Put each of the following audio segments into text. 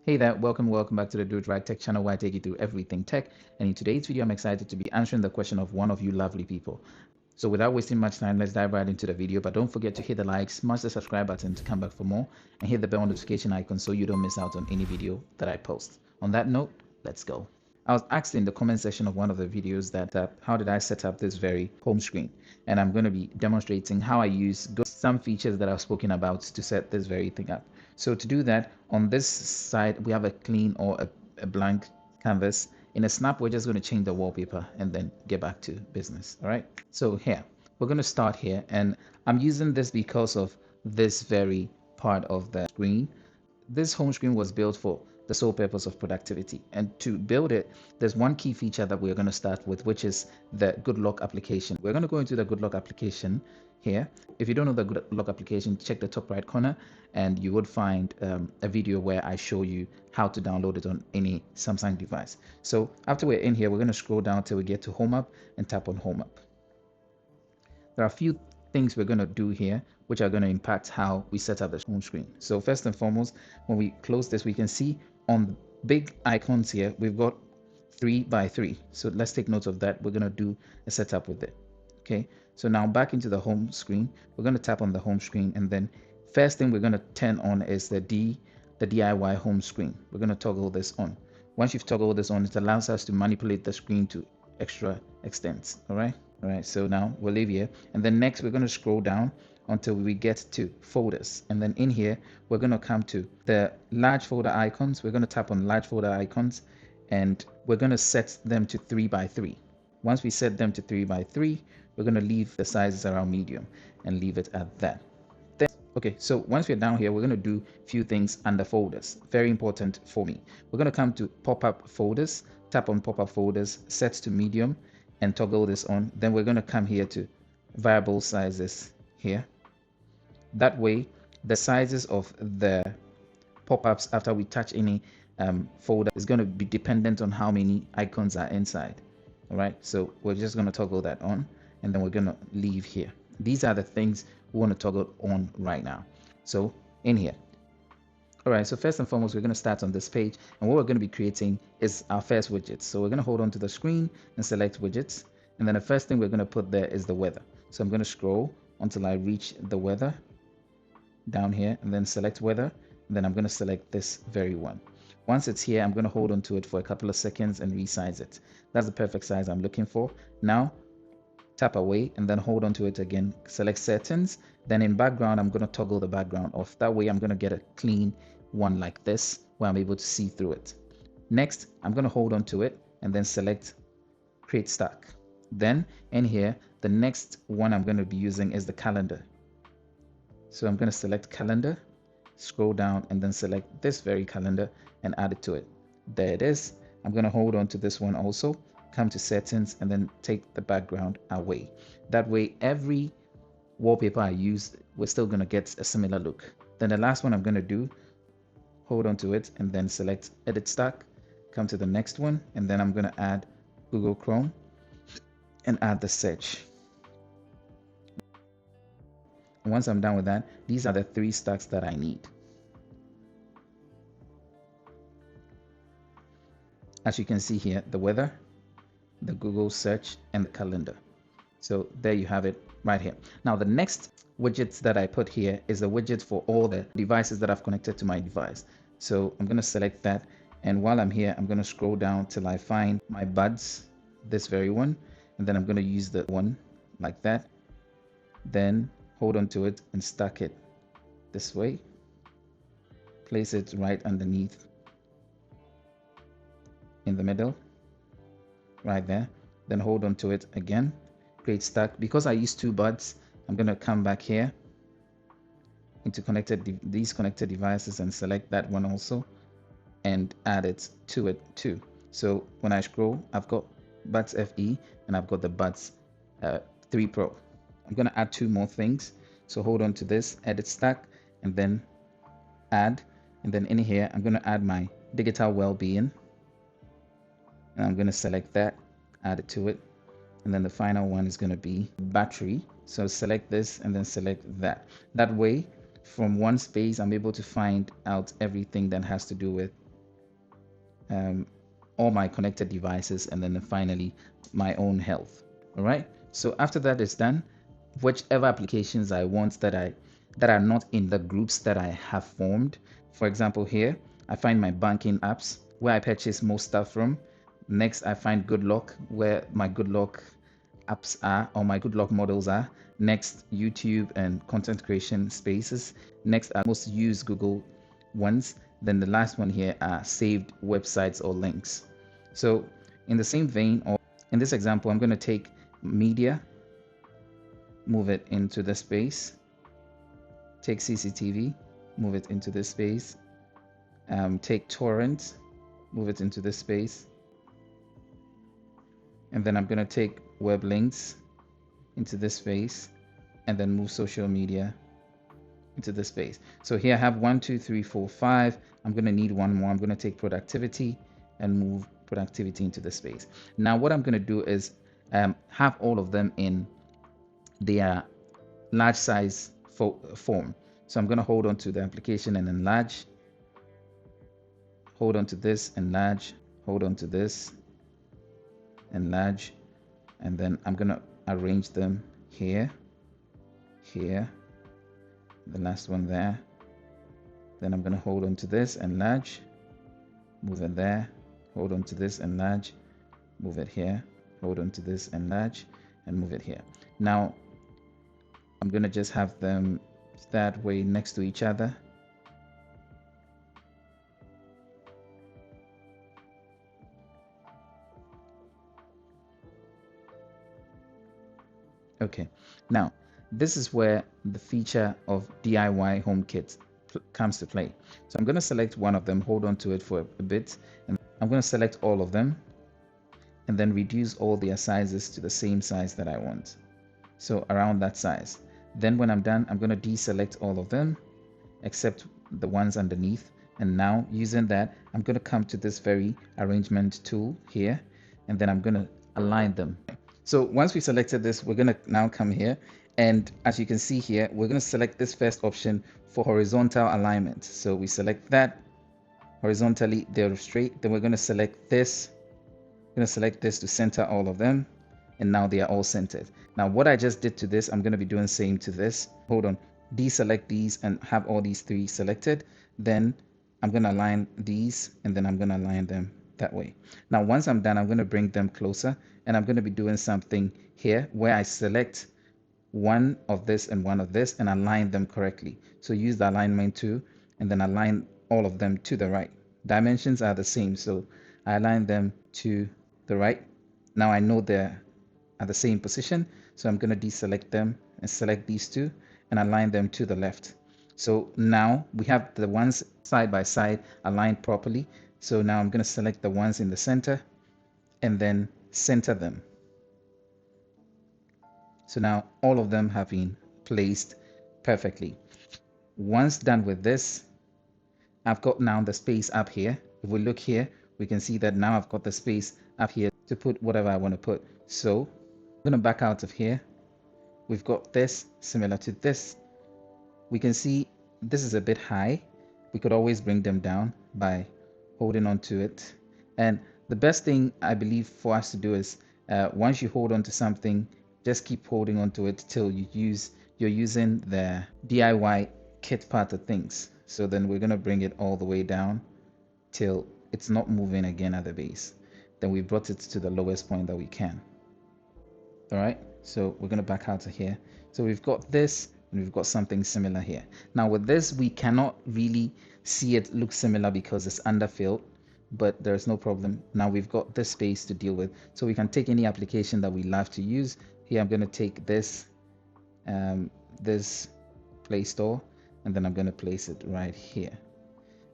Hey there, welcome back to the Do It Right Tech channel where I take you through everything tech. And in today's video, I'm excited to be answering the question of one of you lovely people. So without wasting much time, let's dive right into the video. But don't forget to hit the like, smash the subscribe button to come back for more, and hit the bell notification icon so you don't miss out on any video that I post. On that note, let's go. I was asked in the comment section of one of the videos that how did I set up this very home screen, and I'm going to be demonstrating how I use some features that I've spoken about to set this very thing up. So to do that, on this side we have a clean or a blank canvas. In a snap, we're just going to change the wallpaper and then get back to business. All right, so here we're going to start here, and I'm using this because of this very part of the screen. This home screen was built for the sole purpose of productivity, and to build it, there's one key feature that we're going to start with, which is the good luck application. We're going to go into the good luck application here. If you don't know the good luck application, check the top right corner and you would find a video where I show you how to download it on any Samsung device. So after we're in here, we're going to scroll down till we get to home app and tap on home app. There are a few things we're going to do here which are going to impact how we set up the home screen. So first and foremost, when we close this, we can see on the big icons here, we've got 3x3. So let's take note of that. We're going to do a setup with it. Okay, so now back into the home screen, we're going to tap on the home screen, and then first thing we're going to turn on is the DIY home screen. We're going to toggle this on. Once you've toggled this on, it allows us to manipulate the screen to extra extents. All right, so now we'll leave here, and then next we're going to scroll down until we get to folders, and then in here we're going to come to the large folder icons. We're going to tap on large folder icons, and we're going to set them to 3x3. Once we set them to 3x3, we're going to leave the sizes around medium and leave it at that. Then, okay, so once we're down here, we're going to do a few things under folders. Very important for me. We're going to come to pop-up folders, tap on pop-up folders, set to medium, and toggle this on. Then we're going to come here to variable sizes here. That way, the sizes of the pop-ups after we touch any folder is going to be dependent on how many icons are inside. All right, so we're just going to toggle that on, and then we're going to leave here. These are the things we want to toggle on right now. So in here. All right, so first and foremost, we're going to start on this page, and what we're going to be creating is our first widget. So we're going to hold on to the screen and select widgets, and then the first thing we're going to put there is the weather. So I'm going to scroll until I reach the weather down here, and then select weather, and then I'm going to select this very one. Once it's here, I'm going to hold on to it for a couple of seconds and resize it. That's the perfect size I'm looking for. Now tap away and then hold on to it again, select settings, then in background I'm going to toggle the background off. That way I'm going to get a clean one like this where I'm able to see through it. Next, I'm going to hold on to it and then select create stack. Then in here, the next one I'm going to be using is the calendar. So I'm going to select calendar, scroll down, and then select this very calendar and add it to it. There it is. I'm going to hold on to this one also, come to settings, and then take the background away. That way, every wallpaper I use, we're still going to get a similar look. Then the last one I'm going to do, hold on to it, and then select edit stack, come to the next one, and then I'm going to add Google Chrome and add the search. Once I'm done with that, these are the 3 stacks that I need. As you can see here, the weather, the Google search, and the calendar. So there you have it right here. Now the next widget that I put here is a widget for all the devices that I've connected to my device. So I'm going to select that, and while I'm here, I'm going to scroll down till I find my buds, this very one, and then I'm going to use the one like that. Then hold on to it and stack it this way. Place it right underneath in the middle, right there. Then hold on to it again, create stack. Because I used 2 buds, I'm going to come back here into these connected devices and select that one also and add it to it too. So when I scroll, I've got buds FE and I've got the buds 3 Pro. I'm going to add 2 more things. So hold on to this, edit stack, and then add. And then in here, I'm going to add my digital well-being. And I'm going to select that, add it to it. And then the final one is going to be battery. So select this and then select that. That way, from one space, I'm able to find out everything that has to do with um, all my connected devices, and then finally my own health. All right. So after that is done, whichever applications I want that are not in the groups that I have formed. For example, here I find my banking apps where I purchase most stuff from. Next, I find Good Luck where my Good Luck apps are, or my Good Luck models are. Next, YouTube and content creation spaces. Next, I most use Google ones. Then the last one here are saved websites or links. So in the same vein, or in this example, I'm going to take media, move it into the space, take CCTV, move it into this space, take torrent, move it into this space, and then I'm going to take web links into this space, and then move social media into this space. So here I have 1, 2, 3, 4, 5. I'm going to need one more. I'm going to take productivity and move productivity into the space. Now what I'm going to do is have all of them in their large size form. So I'm going to hold on to the application and enlarge, hold on to this, enlarge, hold on to this, enlarge, and then I'm going to arrange them here, here, the last one there. Then I'm going to hold on to this, enlarge, move it there, hold on to this, enlarge, move it here, hold on to this, enlarge, and move it here. Now I'm going to just have them that way next to each other. Okay, now this is where the feature of DIY HomeKit comes to play. So I'm going to select one of them, hold on to it for a bit, and I'm going to select all of them and then reduce all their sizes to the same size that I want. So around that size. Then when I'm done, I'm going to deselect all of them except the ones underneath. And now using that, I'm going to come to this very arrangement tool here, and then I'm going to align them. So once we selected this, we're going to now come here. And as you can see here, we're going to select this first option for horizontal alignment. So we select that horizontally, they're straight. Then we're going to select this. I'm going to select this to center all of them. And now they are all centered. Now what I just did to this, I'm going to be doing the same to this. Hold on, deselect these and have all these three selected. Then I'm going to align these and then I'm going to align them that way. Now once I'm done, I'm going to bring them closer and I'm going to be doing something here where I select one of this and one of this and align them correctly. So use the alignment tool and then align all of them to the right. Dimensions are the same, so I align them to the right. Now I know they're at the same position, so I'm going to deselect them and select these two and align them to the left. So now we have the ones side by side aligned properly. So now I'm going to select the ones in the center and then center them. So now all of them have been placed perfectly. Once done with this, I've got now the space up here. If we look here, we can see that now I've got the space up here to put whatever I want to put. So I'm going to back out of here. We've got this similar to this. We can see this is a bit high. We could always bring them down by holding on to it. And the best thing I believe for us to do is once you hold on to something, just keep holding on to it till you're using the DIY kit part of things. So then we're going to bring it all the way down till it's not moving again at the base. Then we brought it to the lowest point that we can. All right, so we're going to back out of here. So we've got this and we've got something similar here. Now with this, we cannot really see it look similar because it's underfilled, but there's no problem. Now we've got this space to deal with, so we can take any application that we love to use. Here I'm going to take this this Play Store, and then I'm going to place it right here.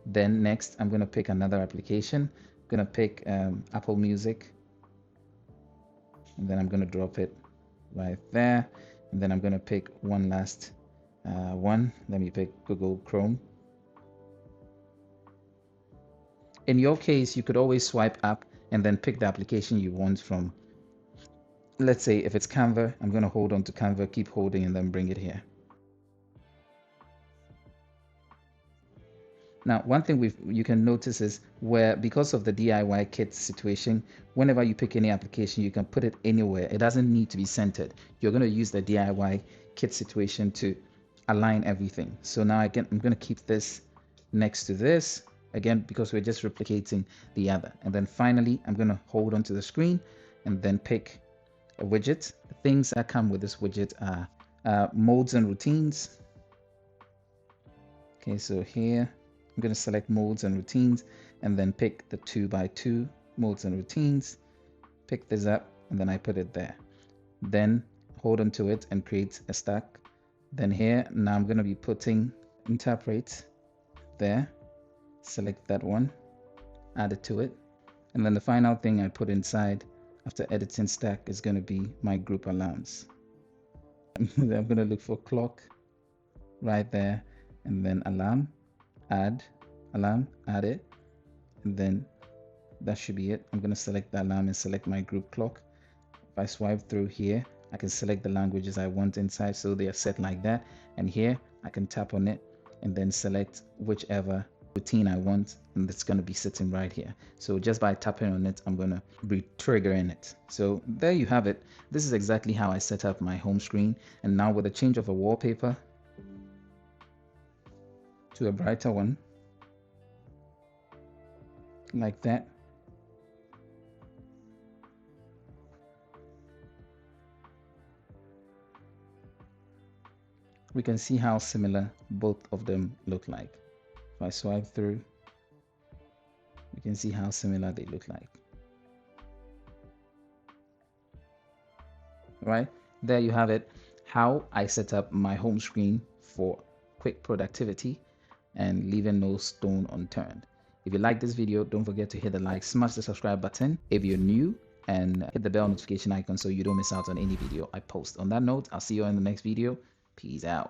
Then next I'm going to pick another application. I'm going to pick Apple Music, and then I'm going to drop it right there, and then I'm going to pick one last one. Let me pick Google Chrome. In your case, you could always swipe up and then pick the application you want from. Let's say if it's Canva, I'm going to hold on to Canva, keep holding, and then bring it here. Now, one thing you can notice is where, because of the DIY kit situation, whenever you pick any application, you can put it anywhere. It doesn't need to be centered. You're going to use the DIY kit situation to align everything. So now I'm going to keep this next to this again, because we're just replicating the other. And then finally, I'm going to hold onto the screen and then pick a widget. The things that come with this widget are modes and routines. Okay, so here I'm going to select modes and routines and then pick the 2x2 modes and routines, pick this up, and then I put it there. Then hold on to it and create a stack. Then here, now I'm going to be putting interpret there, select that one, add it to it. And then the final thing I put inside after editing stack is going to be my group alarms. I'm going to look for clock right there, and then alarm, add it, and then that should be it. I'm going to select the alarm and select my group clock. If I swipe through here, I can select the languages I want inside, so they are set like that. And here I can tap on it and then select whichever routine I want, and it's going to be sitting right here. So just by tapping on it, I'm going to be triggering it. So there you have it. This is exactly how I set up my home screen. And now with a change of a wallpaper to a brighter one like that, we can see how similar both of them look like. If I swipe through, we can see how similar they look like. Right, there you have it, how I set up my home screen for quick productivity and leaving no stone unturned. If you like this video, don't forget to hit the like, smash the subscribe button if you're new, and hit the bell notification icon so you don't miss out on any video I post. On that note, I'll see you in the next video. Peace out.